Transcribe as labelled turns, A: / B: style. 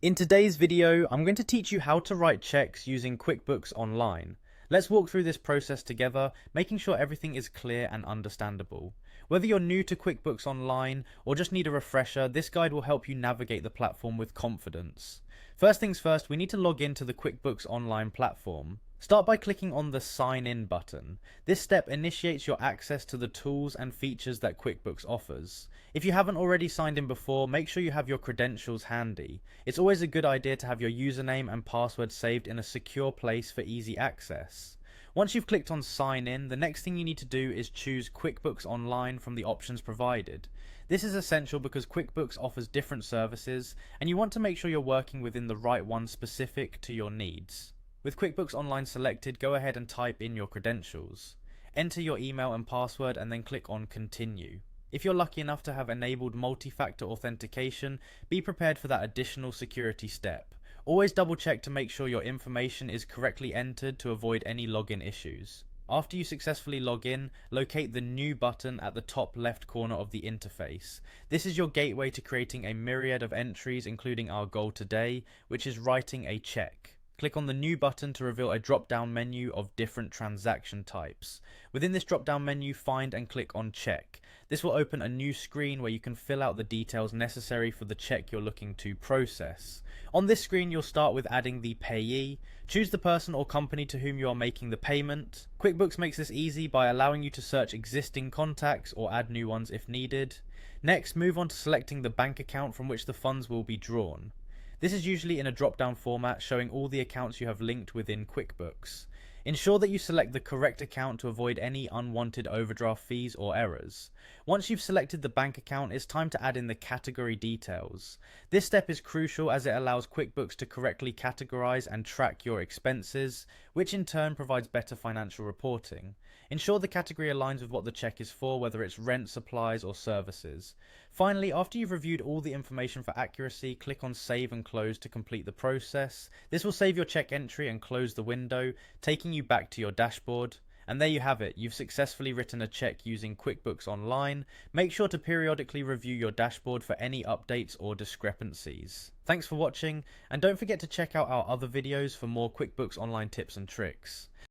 A: In today's video, I'm going to teach you how to write checks using QuickBooks Online. Let's walk through this process together, making sure everything is clear and understandable. Whether you're new to QuickBooks Online or just need a refresher, this guide will help you navigate the platform with confidence. First things first, we need to log into the QuickBooks Online platform. Start by clicking on the Sign In button. This step initiates your access to the tools and features that QuickBooks offers. If you haven't already signed in before, make sure you have your credentials handy. It's always a good idea to have your username and password saved in a secure place for easy access. Once you've clicked on Sign In, the next thing you need to do is choose QuickBooks Online from the options provided. This is essential because QuickBooks offers different services, and you want to make sure you're working within the right one specific to your needs. With QuickBooks Online selected, go ahead and type in your credentials. Enter your email and password and then click on Continue. If you're lucky enough to have enabled multi-factor authentication, be prepared for that additional security step. Always double check to make sure your information is correctly entered to avoid any login issues. After you successfully log in, locate the New button at the top left corner of the interface. This is your gateway to creating a myriad of entries, including our goal today, which is writing a check. Click on the New button to reveal a drop-down menu of different transaction types. Within this drop-down menu, find and click on Check. This will open a new screen where you can fill out the details necessary for the check you're looking to process. On this screen, you'll start with adding the payee. Choose the person or company to whom you are making the payment. QuickBooks makes this easy by allowing you to search existing contacts or add new ones if needed. Next, move on to selecting the bank account from which the funds will be drawn. This is usually in a drop-down format showing all the accounts you have linked within QuickBooks. Ensure that you select the correct account to avoid any unwanted overdraft fees or errors. Once you've selected the bank account, it's time to add in the category details. This step is crucial as it allows QuickBooks to correctly categorize and track your expenses, which in turn provides better financial reporting. Ensure the category aligns with what the check is for, whether it's rent, supplies, or services. Finally, after you've reviewed all the information for accuracy, click on Save and Close to complete the process. This will save your check entry and close the window, taking you back to your dashboard. And there you have it, you've successfully written a check using QuickBooks Online. Make sure to periodically review your dashboard for any updates or discrepancies. Thanks for watching, and don't forget to check out our other videos for more QuickBooks Online tips and tricks.